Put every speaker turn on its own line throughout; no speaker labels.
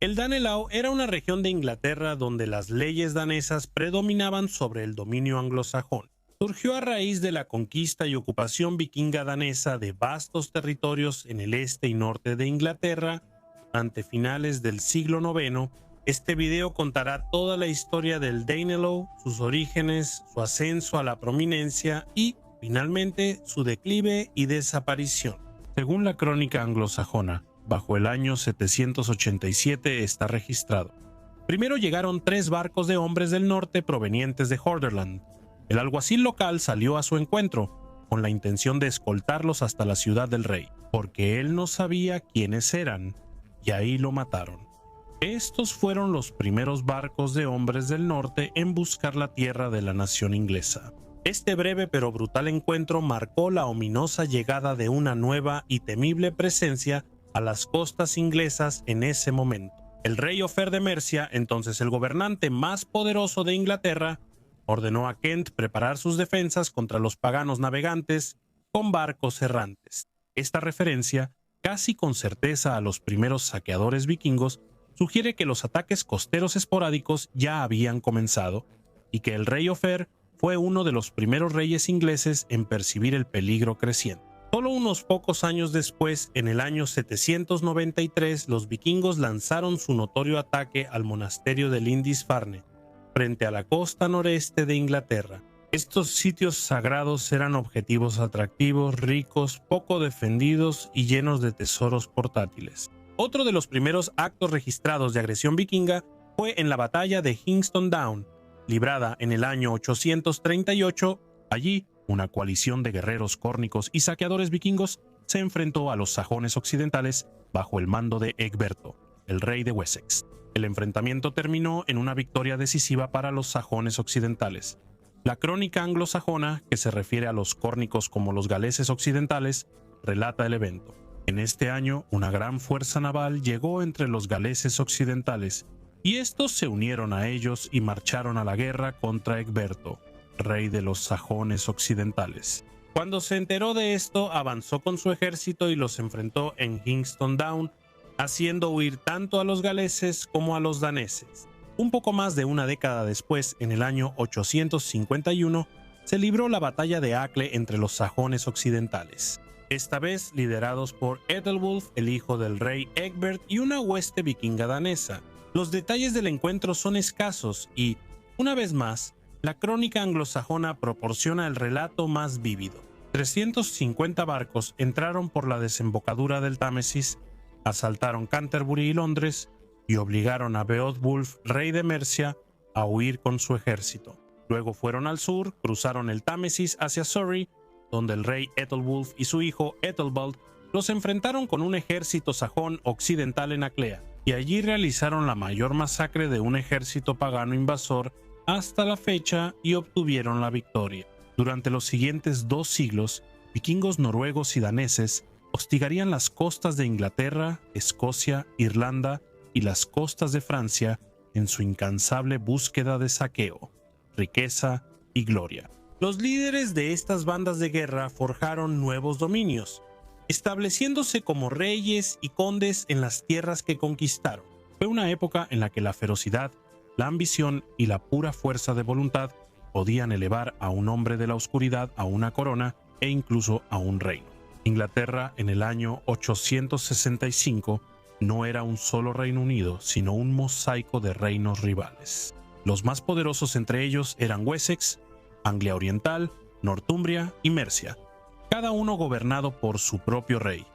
El Danelaw era una región de Inglaterra donde las leyes danesas predominaban sobre el dominio anglosajón. Surgió a raíz de la conquista y ocupación vikinga danesa de vastos territorios en el este y norte de Inglaterra ante finales del siglo IX. Este video contará toda la historia del Danelaw, sus orígenes, su ascenso a la prominencia y, finalmente, su declive y desaparición. Según la crónica anglosajona, bajo el año 787 está registrado: primero llegaron 3 barcos de hombres del norte provenientes de Hordaland. El alguacil local salió a su encuentro, con la intención de escoltarlos hasta la ciudad del rey, porque él no sabía quiénes eran, y ahí lo mataron. Estos fueron los primeros barcos de hombres del norte en buscar la tierra de la nación inglesa. Este breve pero brutal encuentro marcó la ominosa llegada de una nueva y temible presencia a las costas inglesas en ese momento. El rey Ofer de Mercia, entonces el gobernante más poderoso de Inglaterra, ordenó a Kent preparar sus defensas contra los paganos navegantes con barcos errantes. Esta referencia, casi con certeza a los primeros saqueadores vikingos, sugiere que los ataques costeros esporádicos ya habían comenzado y que el rey Ofer fue uno de los primeros reyes ingleses en percibir el peligro creciente. Solo unos pocos años después, en el año 793, los vikingos lanzaron su notorio ataque al monasterio de Lindisfarne, frente a la costa noreste de Inglaterra. Estos sitios sagrados eran objetivos atractivos, ricos, poco defendidos y llenos de tesoros portátiles. Otro de los primeros actos registrados de agresión vikinga fue en la batalla de Kingston Down, librada en el año 838. Allí, una coalición de guerreros córnicos y saqueadores vikingos se enfrentó a los sajones occidentales bajo el mando de Egberto, el rey de Wessex. El enfrentamiento terminó en una victoria decisiva para los sajones occidentales. La crónica anglosajona, que se refiere a los córnicos como los galeses occidentales, relata el evento. En este año, una gran fuerza naval llegó entre los galeses occidentales, y estos se unieron a ellos y marcharon a la guerra contra Egberto, rey de los sajones occidentales. Cuando se enteró de esto, avanzó con su ejército y los enfrentó en Kingston Down, haciendo huir tanto a los galeses como a los daneses. Un poco más de una década después, en el año 851, se libró la batalla de Acle entre los sajones occidentales, esta vez liderados por Ethelwulf, el hijo del rey Egbert, y una hueste vikinga danesa. Los detalles del encuentro son escasos y, una vez más, la crónica anglosajona proporciona el relato más vívido. 350 barcos entraron por la desembocadura del Támesis, asaltaron Canterbury y Londres y obligaron a Beowulf, rey de Mercia, a huir con su ejército. Luego fueron al sur, cruzaron el Támesis hacia Surrey, donde el rey Ethelwulf y su hijo Ethelbald los enfrentaron con un ejército sajón occidental en Aclea, y allí realizaron la mayor masacre de un ejército pagano invasor hasta la fecha y obtuvieron la victoria. Durante los siguientes 2 siglos, vikingos noruegos y daneses hostigarían las costas de Inglaterra, Escocia, Irlanda y las costas de Francia en su incansable búsqueda de saqueo, riqueza y gloria. Los líderes de estas bandas de guerra forjaron nuevos dominios, estableciéndose como reyes y condes en las tierras que conquistaron. Fue una época en la que la ferocidad, la ambición y la pura fuerza de voluntad podían elevar a un hombre de la oscuridad a una corona e incluso a un reino. Inglaterra en el año 865 no era un solo Reino Unido, sino un mosaico de reinos rivales. Los más poderosos entre ellos eran Wessex, Anglia Oriental, Northumbria y Mercia, cada uno gobernado por su propio rey,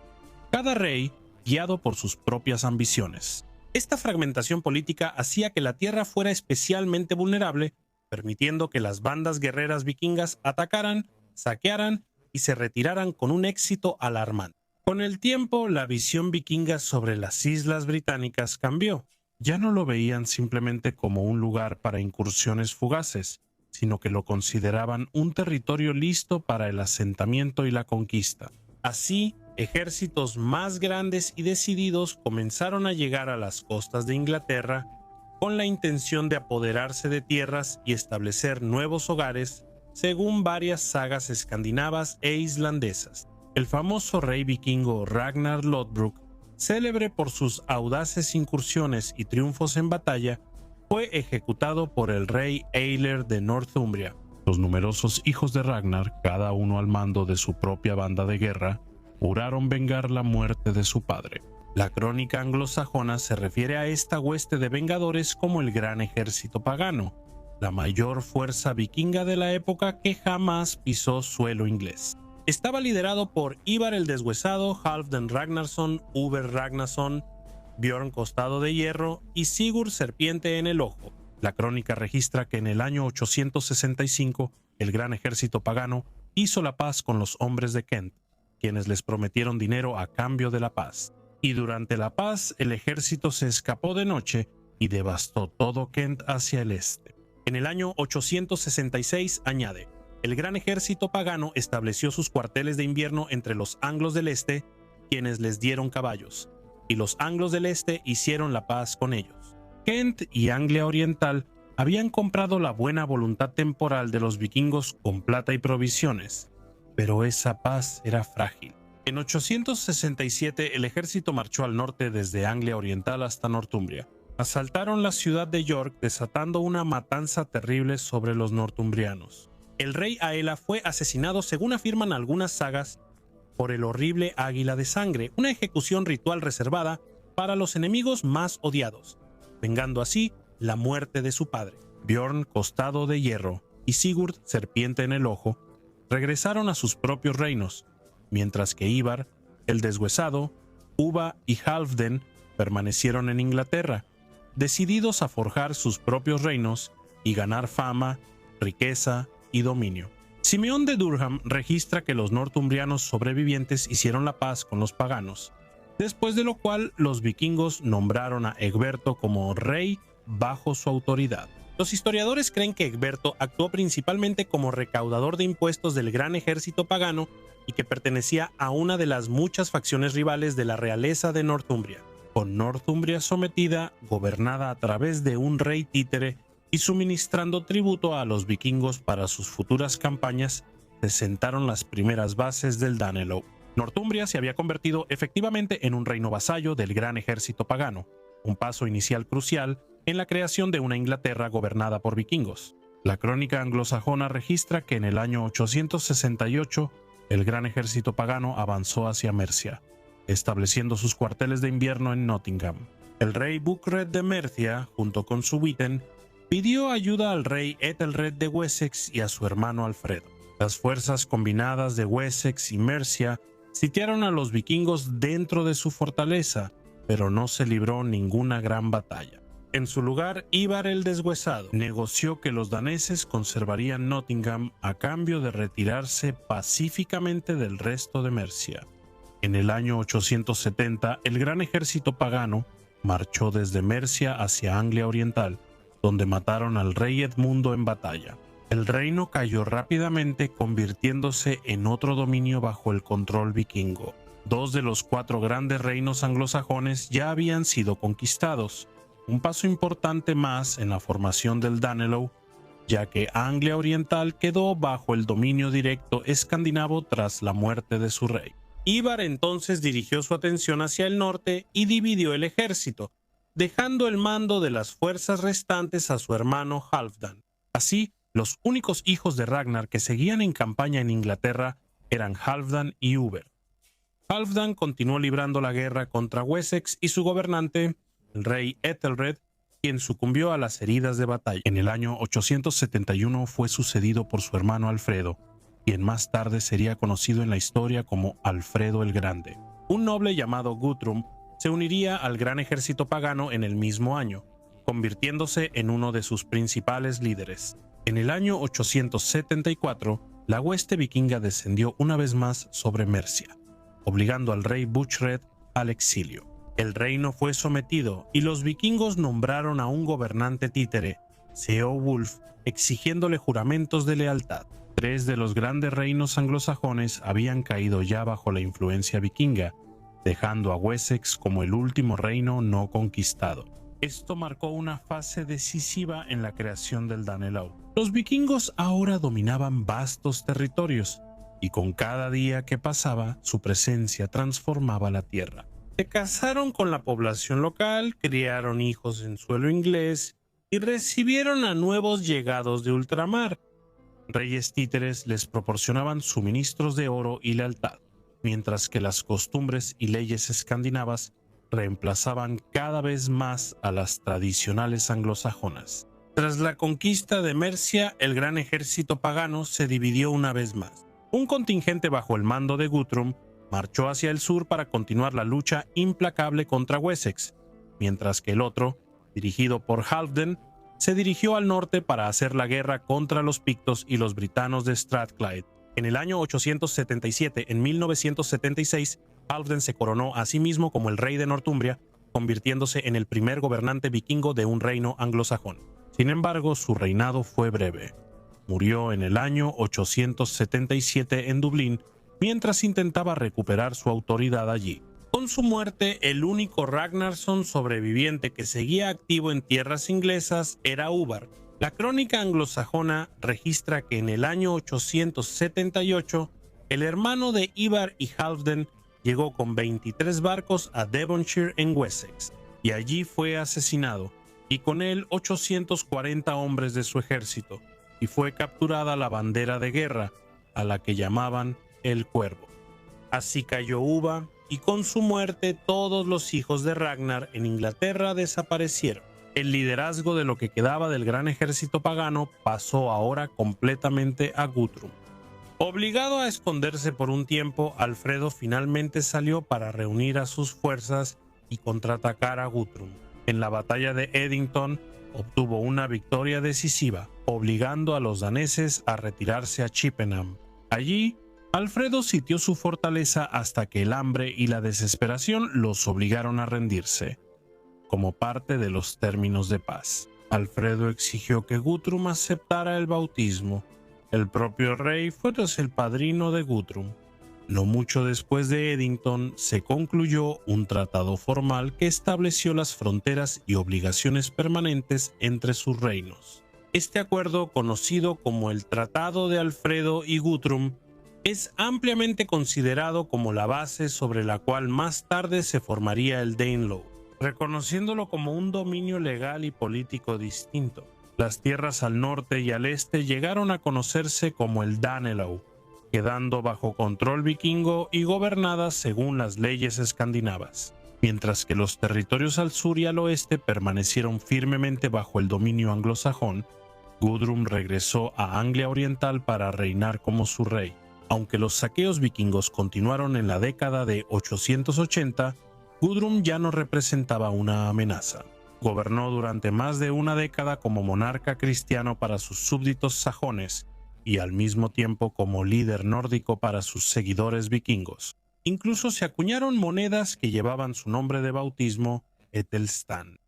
cada rey guiado por sus propias ambiciones. Esta fragmentación política hacía que la tierra fuera especialmente vulnerable, permitiendo que las bandas guerreras vikingas atacaran, saquearan y se retiraran con un éxito alarmante. Con el tiempo, la visión vikinga sobre las islas británicas cambió. Ya no lo veían simplemente como un lugar para incursiones fugaces, sino que lo consideraban un territorio listo para el asentamiento y la conquista. Así, ejércitos más grandes y decididos comenzaron a llegar a las costas de Inglaterra con la intención de apoderarse de tierras y establecer nuevos hogares, según varias sagas escandinavas e islandesas. El famoso rey vikingo Ragnar Lodbrok célebre por sus audaces incursiones y triunfos en batalla, fue ejecutado por el rey Eilert de Northumbria. Los numerosos hijos de Ragnar, cada uno al mando de su propia banda de guerra, juraron vengar la muerte de su padre. La crónica anglosajona se refiere a esta hueste de vengadores como el gran ejército pagano, la mayor fuerza vikinga de la época que jamás pisó suelo inglés. Estaba liderado por Ivar el Deshuesado, Halfdan Ragnarsson, Uber Ragnarsson, Bjorn Costado de Hierro y Sigurd Serpiente en el Ojo. La crónica registra que en el año 865 el gran ejército pagano hizo la paz con los hombres de Kent, quienes les prometieron dinero a cambio de la paz. Y durante la paz el ejército se escapó de noche y devastó todo Kent hacia el este. En el año 866 añade: el gran ejército pagano estableció sus cuarteles de invierno entre los anglos del este, quienes les dieron caballos, y los anglos del este hicieron la paz con ellos. Kent y Anglia Oriental habían comprado la buena voluntad temporal de los vikingos con plata y provisiones, pero esa paz era frágil. En 867 el ejército marchó al norte desde Anglia Oriental hasta Northumbria. Asaltaron la ciudad de York, desatando una matanza terrible sobre los northumbrianos. El rey Aela fue asesinado, según afirman algunas sagas, por el horrible águila de sangre, una ejecución ritual reservada para los enemigos más odiados, vengando así la muerte de su padre. Bjorn Costado de Hierro y Sigurd Serpiente en el Ojo regresaron a sus propios reinos, mientras que Ivar el Deshuesado, Uva y Halfdan permanecieron en Inglaterra, decididos a forjar sus propios reinos y ganar fama, riqueza y dominio. Simeón de Durham registra que los northumbrianos sobrevivientes hicieron la paz con los paganos, después de lo cual los vikingos nombraron a Egberto como rey bajo su autoridad. Los historiadores creen que Egberto actuó principalmente como recaudador de impuestos del gran ejército pagano y que pertenecía a una de las muchas facciones rivales de la realeza de Northumbria. Con Northumbria sometida, gobernada a través de un rey títere y suministrando tributo a los vikingos para sus futuras campañas, se sentaron las primeras bases del Danelaw. Northumbria se había convertido efectivamente en un reino vasallo del gran ejército pagano, un paso inicial crucial en la creación de una Inglaterra gobernada por vikingos. La crónica anglosajona registra que en el año 868 el gran ejército pagano avanzó hacia Mercia, estableciendo sus cuarteles de invierno en Nottingham. El rey Bucred de Mercia, junto con su Witten, pidió ayuda al rey Ethelred de Wessex y a su hermano Alfredo. Las fuerzas combinadas de Wessex y Mercia sitiaron a los vikingos dentro de su fortaleza, pero no se libró ninguna gran batalla. En su lugar, Ivar el Deshuesado negoció que los daneses conservarían Nottingham a cambio de retirarse pacíficamente del resto de Mercia. En el año 870, el gran ejército pagano marchó desde Mercia hacia Anglia Oriental, donde mataron al rey Edmundo en batalla. El reino cayó rápidamente, convirtiéndose en otro dominio bajo el control vikingo. Dos de los 4 grandes reinos anglosajones ya habían sido conquistados, un paso importante más en la formación del Danelaw, ya que Anglia Oriental quedó bajo el dominio directo escandinavo tras la muerte de su rey. Ivar entonces dirigió su atención hacia el norte y dividió el ejército, dejando el mando de las fuerzas restantes a su hermano Halfdan. Así, los únicos hijos de Ragnar que seguían en campaña en Inglaterra eran Halfdan y Uber. Halfdan continuó librando la guerra contra Wessex y su gobernante, el rey Ethelred, quien sucumbió a las heridas de batalla. En el año 871 fue sucedido por su hermano Alfredo, quien más tarde sería conocido en la historia como Alfredo el Grande. Un noble llamado Guthrum se uniría al gran ejército pagano en el mismo año, convirtiéndose en uno de sus principales líderes. En el año 874, la hueste vikinga descendió una vez más sobre Mercia, obligando al rey Buchred al exilio. El reino fue sometido y los vikingos nombraron a un gobernante títere, Ceolwulf, exigiéndole juramentos de lealtad. 3 de los grandes reinos anglosajones habían caído ya bajo la influencia vikinga, dejando a Wessex como el último reino no conquistado. Esto marcó una fase decisiva en la creación del Danelaw. Los vikingos ahora dominaban vastos territorios, y con cada día que pasaba, su presencia transformaba la tierra. Se casaron con la población local, criaron hijos en suelo inglés y recibieron a nuevos llegados de ultramar. Reyes títeres les proporcionaban suministros de oro y lealtad, mientras que las costumbres y leyes escandinavas reemplazaban cada vez más a las tradicionales anglosajonas. Tras la conquista de Mercia, el gran ejército pagano se dividió una vez más. Un contingente bajo el mando de Guthrum marchó hacia el sur para continuar la lucha implacable contra Wessex, mientras que el otro, dirigido por Halfdan, se dirigió al norte para hacer la guerra contra los pictos y los britanos de Strathclyde. En el año 877, en 1976, Halfdan se coronó a sí mismo como el rey de Northumbria, convirtiéndose en el primer gobernante vikingo de un reino anglosajón. Sin embargo, su reinado fue breve. Murió en el año 877 en Dublín, mientras intentaba recuperar su autoridad allí. Con su muerte, el único Ragnarsson sobreviviente que seguía activo en tierras inglesas era Uvar. La crónica anglosajona registra que en el año 878, el hermano de Ivar y Halfdan llegó con 23 barcos a Devonshire en Wessex, y allí fue asesinado, y con él 840 hombres de su ejército, y fue capturada la bandera de guerra, a la que llamaban el Cuervo. Así cayó Uva, y con su muerte todos los hijos de Ragnar en Inglaterra desaparecieron. El liderazgo de lo que quedaba del gran ejército pagano pasó ahora completamente a Guthrum. Obligado a esconderse por un tiempo, Alfredo finalmente salió para reunir a sus fuerzas y contraatacar a Guthrum. En la batalla de Edington obtuvo una victoria decisiva, obligando a los daneses a retirarse a Chippenham. Allí, Alfredo sitió su fortaleza hasta que el hambre y la desesperación los obligaron a rendirse. Como parte de los términos de paz, Alfredo exigió que Guthrum aceptara el bautismo. El propio rey fue el padrino de Guthrum. No mucho después de Edington se concluyó un tratado formal que estableció las fronteras y obligaciones permanentes entre sus reinos. Este acuerdo, conocido como el Tratado de Alfredo y Guthrum, es ampliamente considerado como la base sobre la cual más tarde se formaría el Danelaw, reconociéndolo como un dominio legal y político distinto. Las tierras al norte y al este llegaron a conocerse como el Danelaw, quedando bajo control vikingo y gobernadas según las leyes escandinavas, mientras que los territorios al sur y al oeste permanecieron firmemente bajo el dominio anglosajón. Guthrum regresó a Anglia Oriental para reinar como su rey. Aunque los saqueos vikingos continuaron en la década de 880, Guthrum ya no representaba una amenaza. Gobernó durante más de una década como monarca cristiano para sus súbditos sajones y al mismo tiempo como líder nórdico para sus seguidores vikingos. Incluso se acuñaron monedas que llevaban su nombre de bautismo, Ethelstan.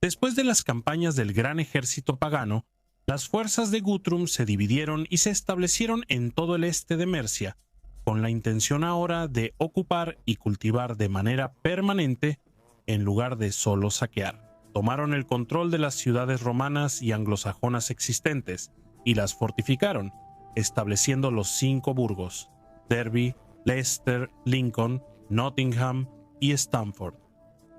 Después de las campañas del gran ejército pagano, las fuerzas de Guthrum se dividieron y se establecieron en todo el este de Mercia, con la intención ahora de ocupar y cultivar de manera permanente en lugar de solo saquear. Tomaron el control de las ciudades romanas y anglosajonas existentes y las fortificaron, estableciendo los 5 burgos: Derby, Leicester, Lincoln, Nottingham y Stamford.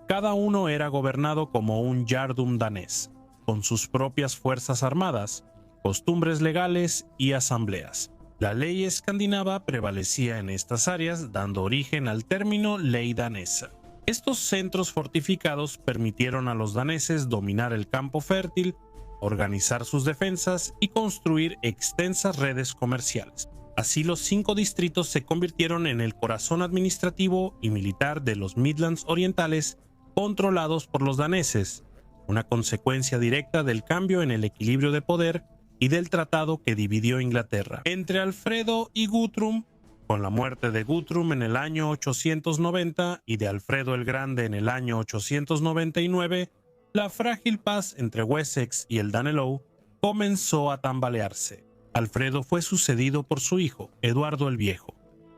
Cada uno era gobernado como un Jarldum danés, con sus propias fuerzas armadas, costumbres legales y asambleas. La ley escandinava prevalecía en estas áreas, dando origen al término ley danesa. Estos centros fortificados permitieron a los daneses dominar el campo fértil, organizar sus defensas y construir extensas redes comerciales. Así, los 5 distritos se convirtieron en el corazón administrativo y militar de los Midlands Orientales, controlados por los daneses, una consecuencia directa del cambio en el equilibrio de poder y del tratado que dividió Inglaterra entre Alfredo y Guthrum. Con la muerte de Guthrum en el año 890 y de Alfredo el Grande en el año 899, la frágil paz entre Wessex y el Danelaw comenzó a tambalearse. Alfredo fue sucedido por su hijo, Eduardo el Viejo,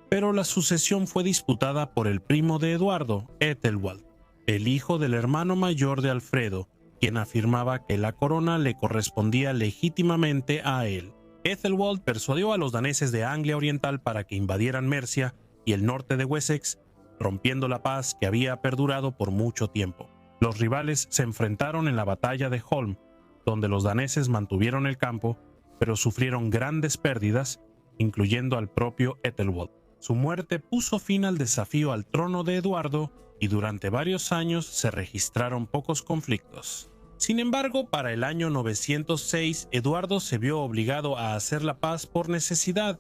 pero la sucesión fue disputada por el primo de Eduardo, Ethelwald, el hijo del hermano mayor de Alfredo, quien afirmaba que la corona le correspondía legítimamente a él. Ethelwald persuadió a los daneses de Anglia Oriental para que invadieran Mercia y el norte de Wessex, rompiendo la paz que había perdurado por mucho tiempo. Los rivales se enfrentaron en la batalla de Holm, donde los daneses mantuvieron el campo, pero sufrieron grandes pérdidas, incluyendo al propio Ethelwald. Su muerte puso fin al desafío al trono de Eduardo y durante varios años se registraron pocos conflictos. Sin embargo, para el año 906, Eduardo se vio obligado a hacer la paz por necesidad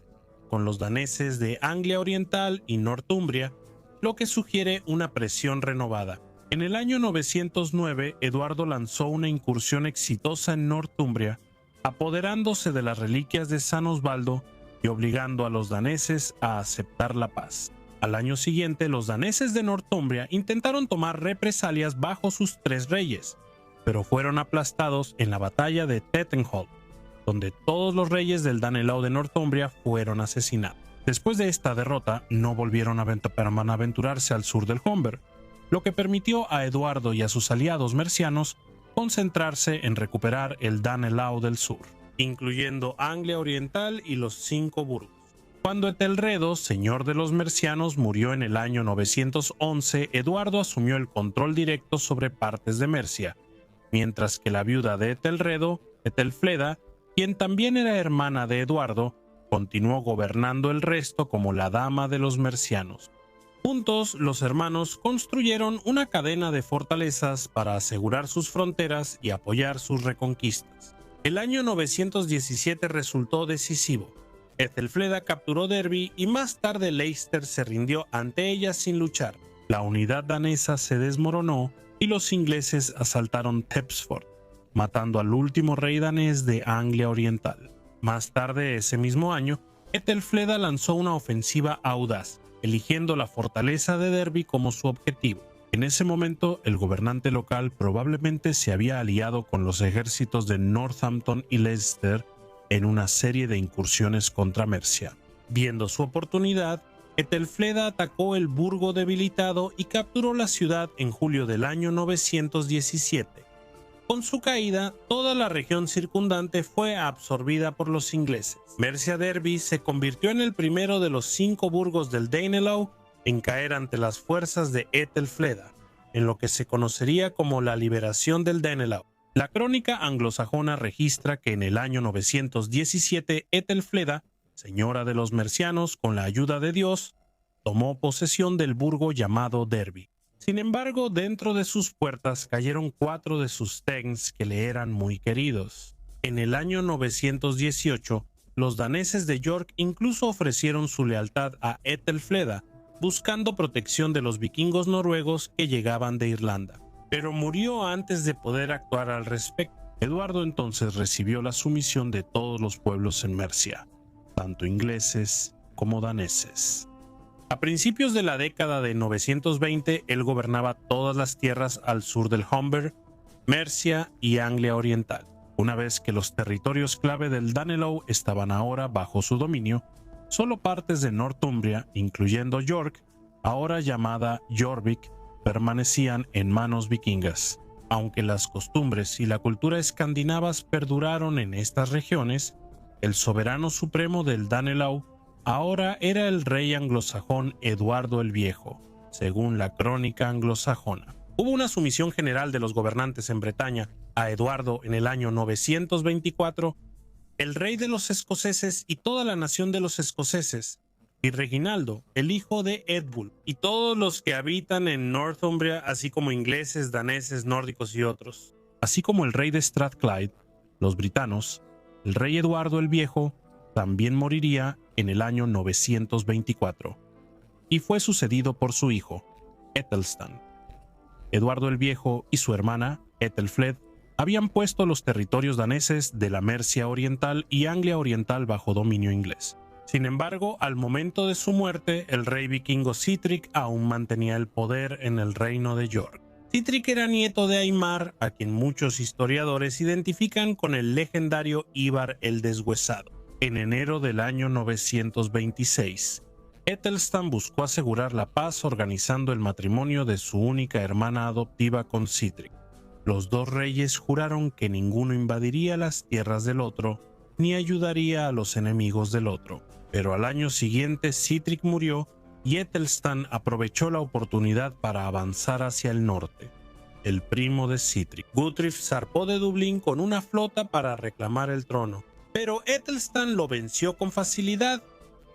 con los daneses de Anglia Oriental y Northumbria, lo que sugiere una presión renovada. En el año 909, Eduardo lanzó una incursión exitosa en Northumbria, apoderándose de las reliquias de San Osvaldo y obligando a los daneses a aceptar la paz. Al año siguiente, los daneses de Northumbria intentaron tomar represalias bajo sus 3 reyes, pero fueron aplastados en la batalla de Tettenhall, donde todos los reyes del Danelaw de Northumbria fueron asesinados. Después de esta derrota, no volvieron a aventurarse al sur del Humber, lo que permitió a Eduardo y a sus aliados mercianos concentrarse en recuperar el Danelaw del sur, incluyendo Anglia Oriental y los 5 burgos. Cuando Etelredo, señor de los mercianos, murió en el año 911, Eduardo asumió el control directo sobre partes de Mercia, mientras que la viuda de Etelredo, Etelfleda, quien también era hermana de Eduardo, continuó gobernando el resto como la dama de los mercianos. Juntos, los hermanos construyeron una cadena de fortalezas para asegurar sus fronteras y apoyar sus reconquistas. El año 917 resultó decisivo. Ethelfleda capturó Derby y más tarde Leicester se rindió ante ella sin luchar. La unidad danesa se desmoronó y los ingleses asaltaron Tepsford, matando al último rey danés de Anglia Oriental. Más tarde ese mismo año, Ethelfleda lanzó una ofensiva audaz, eligiendo la fortaleza de Derby como su objetivo. En ese momento, el gobernante local probablemente se había aliado con los ejércitos de Northampton y Leicester en una serie de incursiones contra Mercia. Viendo su oportunidad, Ethelfleda atacó el burgo debilitado y capturó la ciudad en julio del año 917. Con su caída, toda la región circundante fue absorbida por los ingleses. Mercia Derby se convirtió en el primero de los 5 burgos del Danelaw en caer ante las fuerzas de Ethelfleda, en lo que se conocería como la liberación del Danelaw. La crónica anglosajona registra que en el año 917 Ethelfleda, señora de los mercianos, con la ayuda de Dios, tomó posesión del burgo llamado Derby. Sin embargo, dentro de sus puertas cayeron 4 de sus thegns que le eran muy queridos. En el año 918, los daneses de York incluso ofrecieron su lealtad a Ethelfleda, buscando protección de los vikingos noruegos que llegaban de Irlanda. Pero murió antes de poder actuar al respecto. Eduardo entonces recibió la sumisión de todos los pueblos en Mercia, tanto ingleses como daneses. A principios de la década de 920, él gobernaba todas las tierras al sur del Humber, Mercia y Anglia Oriental. Una vez que los territorios clave del Danelaw estaban ahora bajo su dominio, solo partes de Northumbria, incluyendo York, ahora llamada Jorvik, permanecían en manos vikingas. Aunque las costumbres y la cultura escandinavas perduraron en estas regiones, el soberano supremo del Danelaw ahora era el rey anglosajón Eduardo el Viejo, según la crónica anglosajona. Hubo una sumisión general de los gobernantes en Bretaña a Eduardo en el año 924. El rey de los escoceses y toda la nación de los escoceses, y Reginaldo, el hijo de Eadbald, y todos los que habitan en Northumbria, así como ingleses, daneses, nórdicos y otros, así como el rey de Strathclyde, los britanos, el rey Eduardo el Viejo, también moriría en el año 924, y fue sucedido por su hijo, Ethelstan. Eduardo el Viejo y su hermana, Ethelfled, habían puesto los territorios daneses de la Mercia Oriental y Anglia Oriental bajo dominio inglés. Sin embargo, al momento de su muerte, el rey vikingo Sihtric aún mantenía el poder en el reino de York. Sihtric era nieto de Aimar, a quien muchos historiadores identifican con el legendario Ivar el Deshuesado. En enero del año 926, Ethelstan buscó asegurar la paz organizando el matrimonio de su única hermana adoptiva con Sihtric. Los 2 reyes juraron que ninguno invadiría las tierras del otro ni ayudaría a los enemigos del otro. Pero al año siguiente Sihtric murió y Æthelstan aprovechó la oportunidad para avanzar hacia el norte. El primo de Sihtric, Guthrum, zarpó de Dublín con una flota para reclamar el trono, pero Æthelstan lo venció con facilidad,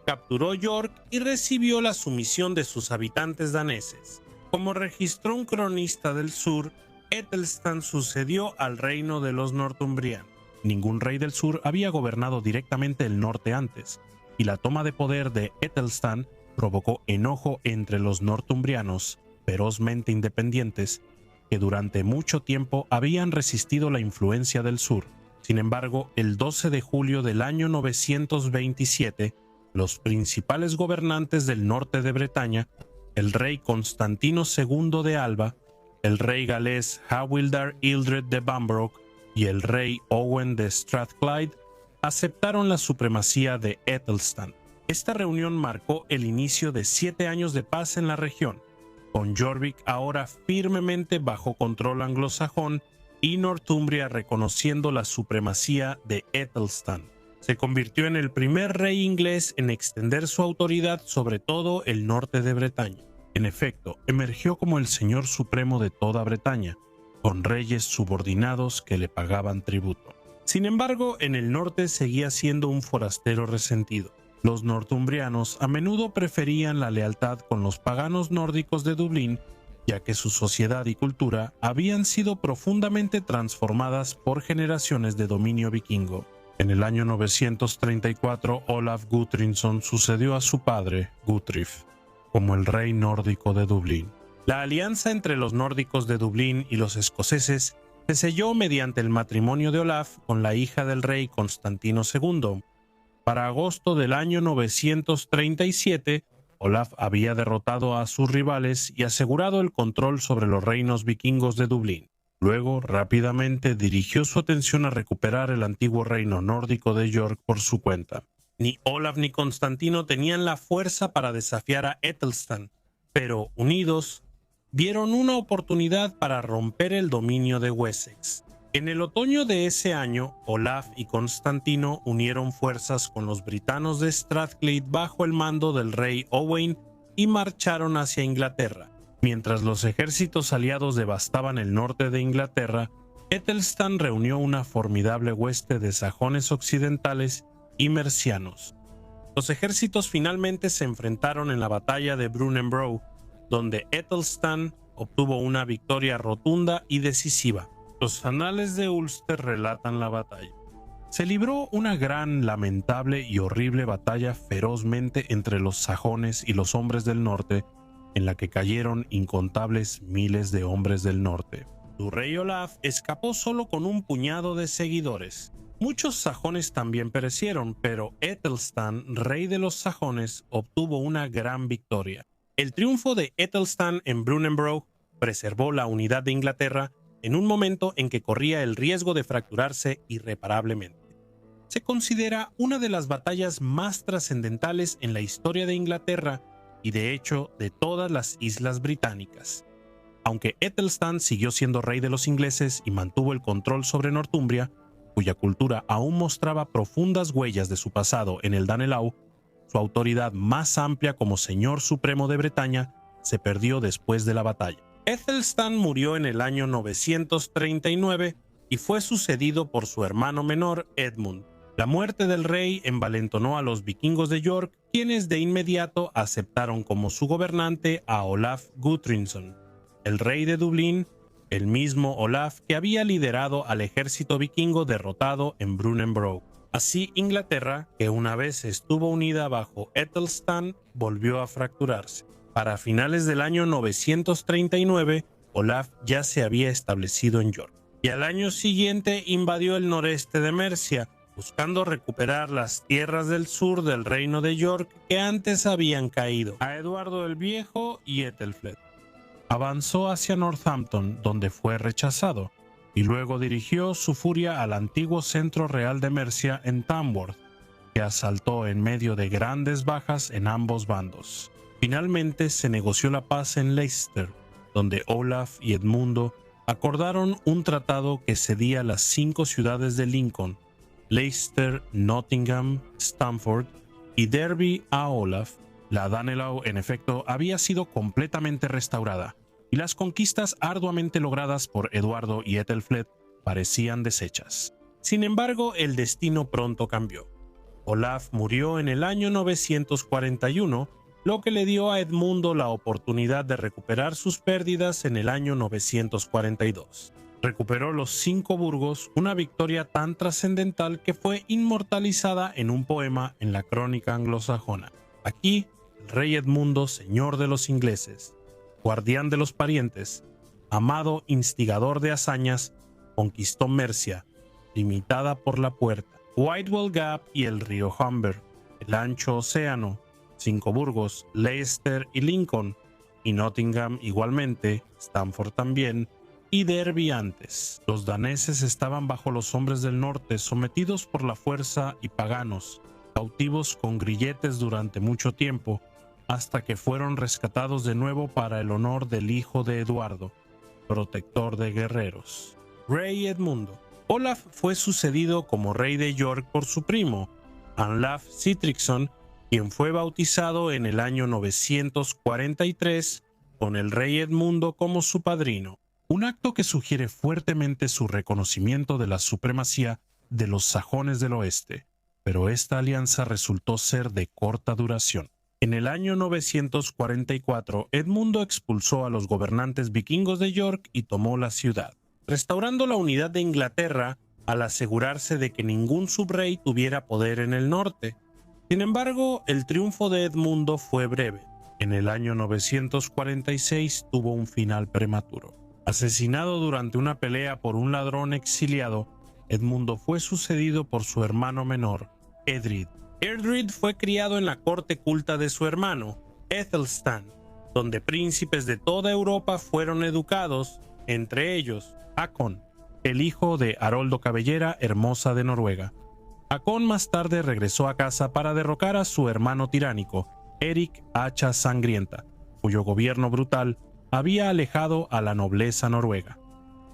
capturó York y recibió la sumisión de sus habitantes daneses. Como registró un cronista del sur, Æthelstan sucedió al reino de los northumbrianos. Ningún rey del sur había gobernado directamente el norte antes, y la toma de poder de Æthelstan provocó enojo entre los northumbrianos, ferozmente independientes, que durante mucho tiempo habían resistido la influencia del sur. Sin embargo, el 12 de julio del año 927, los principales gobernantes del norte de Bretaña, el rey Constantino II de Alba, el rey galés Hawildar Ildred de Bamborough y el rey Owen de Strathclyde, aceptaron la supremacía de Æthelstan. Esta reunión marcó el inicio de 7 años de paz en la región, con Jorvik ahora firmemente bajo control anglosajón y Northumbria reconociendo la supremacía de Æthelstan. Se convirtió en el primer rey inglés en extender su autoridad sobre todo el norte de Bretaña. En efecto, emergió como el señor supremo de toda Bretaña, con reyes subordinados que le pagaban tributo. Sin embargo, en el norte seguía siendo un forastero resentido. Los northumbrianos a menudo preferían la lealtad con los paganos nórdicos de Dublín, ya que su sociedad y cultura habían sido profundamente transformadas por generaciones de dominio vikingo. En el año 934, Olaf Guthrinson sucedió a su padre, Guthriff, como el rey nórdico de Dublín. La alianza entre los nórdicos de Dublín y los escoceses se selló mediante el matrimonio de Olaf con la hija del rey Constantino II. Para agosto del año 937, Olaf había derrotado a sus rivales y asegurado el control sobre los reinos vikingos de Dublín. Luego, rápidamente dirigió su atención a recuperar el antiguo reino nórdico de York por su cuenta. Ni Olaf ni Constantino tenían la fuerza para desafiar a Æthelstan, pero, unidos, vieron una oportunidad para romper el dominio de Wessex. En el otoño de ese año, Olaf y Constantino unieron fuerzas con los britanos de Strathclyde bajo el mando del rey Owain y marcharon hacia Inglaterra. Mientras los ejércitos aliados devastaban el norte de Inglaterra, Æthelstan reunió una formidable hueste de sajones occidentales y mercianos. Los ejércitos finalmente se enfrentaron en la batalla de Brunanburh, donde Æthelstan obtuvo una victoria rotunda y decisiva. Los anales de Ulster relatan la batalla. Se libró una gran, lamentable y horrible batalla ferozmente entre los sajones y los hombres del norte, en la que cayeron incontables miles de hombres del norte. Su rey Olaf escapó solo con un puñado de seguidores. Muchos sajones también perecieron, pero Æthelstan, rey de los sajones, obtuvo una gran victoria. El triunfo de Æthelstan en Brunanburh preservó la unidad de Inglaterra en un momento en que corría el riesgo de fracturarse irreparablemente. Se considera una de las batallas más trascendentales en la historia de Inglaterra y de hecho de todas las islas británicas. Aunque Æthelstan siguió siendo rey de los ingleses y mantuvo el control sobre Northumbria, cuya cultura aún mostraba profundas huellas de su pasado en el Danelaw, su autoridad más amplia como señor supremo de Bretaña se perdió después de la batalla. Æthelstan murió en el año 939 y fue sucedido por su hermano menor Edmund. La muerte del rey envalentonó a los vikingos de York, quienes de inmediato aceptaron como su gobernante a Olaf Guthrinson, el rey de Dublín, el mismo Olaf que había liderado al ejército vikingo derrotado en Brunanburh. Así Inglaterra, que una vez estuvo unida bajo Æthelstan, volvió a fracturarse. Para finales del año 939, Olaf ya se había establecido en York, y al año siguiente invadió el noreste de Mercia, buscando recuperar las tierras del sur del reino de York que antes habían caído a Eduardo el Viejo y Æthelflaed. Avanzó hacia Northampton, donde fue rechazado, y luego dirigió su furia al antiguo centro real de Mercia en Tamworth, que asaltó en medio de grandes bajas en ambos bandos. Finalmente se negoció la paz en Leicester, donde Olaf y Edmundo acordaron un tratado que cedía las 5 ciudades de Lincoln, Leicester, Nottingham, Stamford y Derby a Olaf, La Danelaw, en efecto, había sido completamente restaurada, y las conquistas arduamente logradas por Eduardo y Æthelflæd parecían deshechas. Sin embargo, el destino pronto cambió. Olaf murió en el año 941, lo que le dio a Edmundo la oportunidad de recuperar sus pérdidas en el año 942. Recuperó los 5 burgos, una victoria tan trascendental que fue inmortalizada en un poema en la crónica anglosajona. Aquí, el rey Edmundo, señor de los ingleses, guardián de los parientes, amado instigador de hazañas, conquistó Mercia, limitada por la puerta, Whitewell Gap y el río Humber, el ancho océano, 5 burgos, Leicester y Lincoln, y Nottingham igualmente, Stamford también, y Derby antes. Los daneses estaban bajo los hombres del norte, sometidos por la fuerza y paganos, cautivos con grilletes durante mucho tiempo, hasta que fueron rescatados de nuevo para el honor del hijo de Eduardo, protector de guerreros. Rey Edmundo. Olaf fue sucedido como rey de York por su primo, Anlaf Sigtryggsson, quien fue bautizado en el año 943 con el rey Edmundo como su padrino. Un acto que sugiere fuertemente su reconocimiento de la supremacía de los sajones del oeste, pero esta alianza resultó ser de corta duración. En el año 944, Edmundo expulsó a los gobernantes vikingos de York y tomó la ciudad, restaurando la unidad de Inglaterra al asegurarse de que ningún subrey tuviera poder en el norte. Sin embargo, el triunfo de Edmundo fue breve. En el año 946 tuvo un final prematuro. Asesinado durante una pelea por un ladrón exiliado, Edmundo fue sucedido por su hermano menor, Edred. Edred fue criado en la corte culta de su hermano, Æthelstan, donde príncipes de toda Europa fueron educados, entre ellos Hakon, el hijo de Haroldo Cabellera Hermosa de Noruega. Hakon más tarde regresó a casa para derrocar a su hermano tiránico, Erik Hacha Sangrienta, cuyo gobierno brutal había alejado a la nobleza noruega.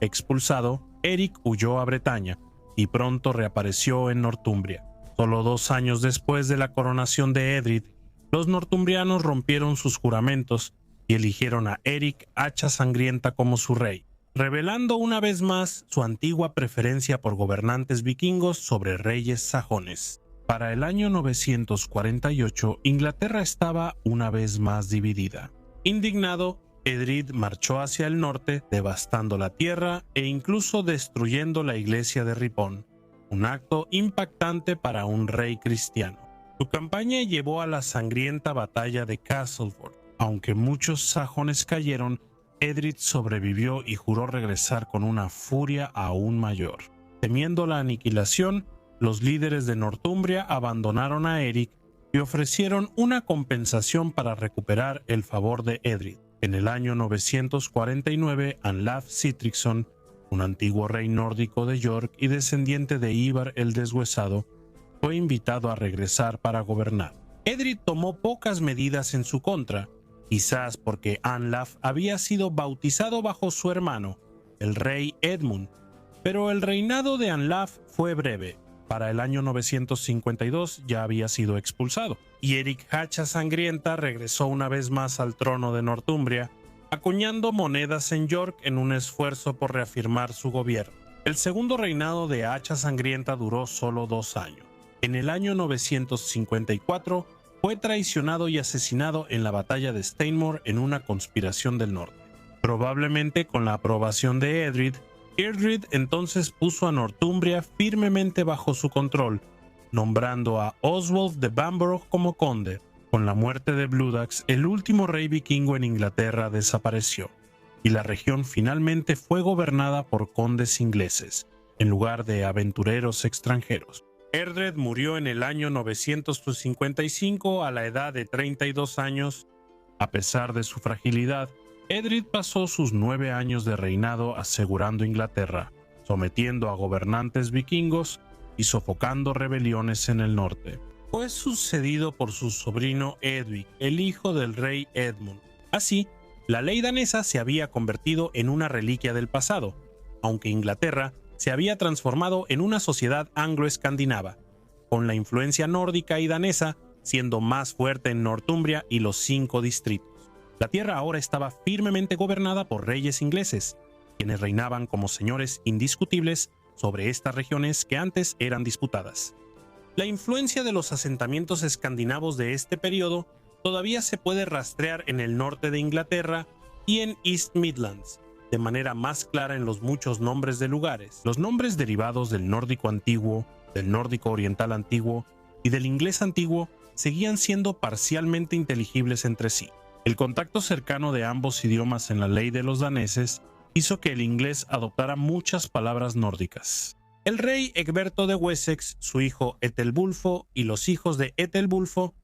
Expulsado, Erik huyó a Bretaña y pronto reapareció en Northumbria. Solo 2 años después de la coronación de Edred, los northumbrianos rompieron sus juramentos y eligieron a Erik Hacha Sangrienta como su rey, revelando una vez más su antigua preferencia por gobernantes vikingos sobre reyes sajones. Para el año 948, Inglaterra estaba una vez más dividida. Indignado, Edred marchó hacia el norte, devastando la tierra e incluso destruyendo la iglesia de Ripon, un acto impactante para un rey cristiano. Su campaña llevó a la sangrienta batalla de Castleford. Aunque muchos sajones cayeron, Edred sobrevivió y juró regresar con una furia aún mayor. Temiendo la aniquilación, los líderes de Northumbria abandonaron a Erik y ofrecieron una compensación para recuperar el favor de Edred. En el año 949, Anlaf Sigtryggsson, un antiguo rey nórdico de York y descendiente de Ivar el Deshuesado, fue invitado a regresar para gobernar. Edred tomó pocas medidas en su contra, quizás porque Anlaf había sido bautizado bajo su hermano, el rey Edmund, pero el reinado de Anlaf fue breve. Para el año 952 ya había sido expulsado, y Erik Hacha Sangrienta regresó una vez más al trono de Northumbria, acuñando monedas en York en un esfuerzo por reafirmar su gobierno. El segundo reinado de Hacha Sangrienta duró solo 2 años. En el año 954 fue traicionado y asesinado en la batalla de Steinmoor en una conspiración del norte. Probablemente con la aprobación de Edred, Edred entonces puso a Northumbria firmemente bajo su control, nombrando a Oswald de Bamborough como conde. Con la muerte de Bloodaxe, el último rey vikingo en Inglaterra desapareció, y la región finalmente fue gobernada por condes ingleses, en lugar de aventureros extranjeros. Edred murió en el año 955 a la edad de 32 años. A pesar de su fragilidad, Edred pasó sus 9 años de reinado asegurando Inglaterra, sometiendo a gobernantes vikingos y sofocando rebeliones en el norte. Fue sucedido por su sobrino Edwig, el hijo del rey Edmund. Así, la ley danesa se había convertido en una reliquia del pasado, aunque Inglaterra se había transformado en una sociedad anglo-escandinava. Con la influencia nórdica y danesa, siendo más fuerte en Northumbria y los 5 distritos. La tierra ahora estaba firmemente gobernada por reyes ingleses, quienes reinaban como señores indiscutibles sobre estas regiones que antes eran disputadas. La influencia de los asentamientos escandinavos de este periodo todavía se puede rastrear en el norte de Inglaterra y en East Midlands, de manera más clara en los muchos nombres de lugares. Los nombres derivados del nórdico antiguo, del nórdico oriental antiguo y del inglés antiguo seguían siendo parcialmente inteligibles entre sí. El contacto cercano de ambos idiomas en la ley de los daneses hizo que el inglés adoptara muchas palabras nórdicas. El rey Egberto de Wessex, su hijo Etelbulfo y los hijos de Etelbulfo,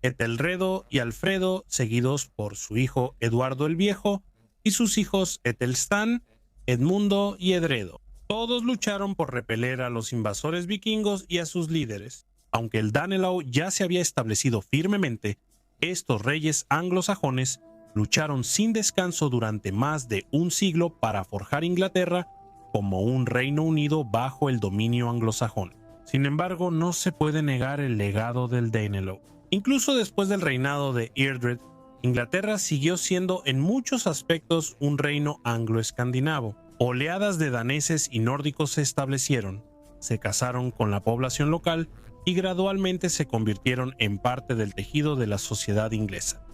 Etelredo y Alfredo, seguidos por su hijo Eduardo el Viejo, y sus hijos Etelstan, Edmundo y Edredo. Todos lucharon por repeler a los invasores vikingos y a sus líderes. Aunque el Danelaw ya se había establecido firmemente, estos reyes anglosajones lucharon sin descanso durante más de un siglo para forjar Inglaterra como un Reino Unido bajo el dominio anglosajón. Sin embargo, no se puede negar el legado del Danelaw. Incluso después del reinado de Eardred, Inglaterra siguió siendo en muchos aspectos un reino anglo-escandinavo. Oleadas de daneses y nórdicos se establecieron, se casaron con la población local y gradualmente se convirtieron en parte del tejido de la sociedad inglesa.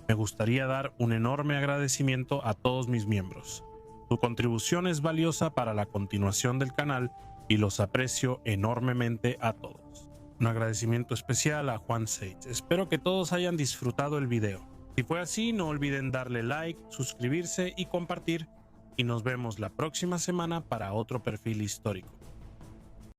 Me gustaría dar un enorme agradecimiento a todos mis miembros. Su contribución es valiosa para la continuación del canal y los aprecio enormemente a todos. Un agradecimiento especial a Juan Seitz. Espero que todos hayan disfrutado el video. Si fue así, no olviden darle like, suscribirse y compartir. Y nos vemos la próxima semana para otro perfil histórico.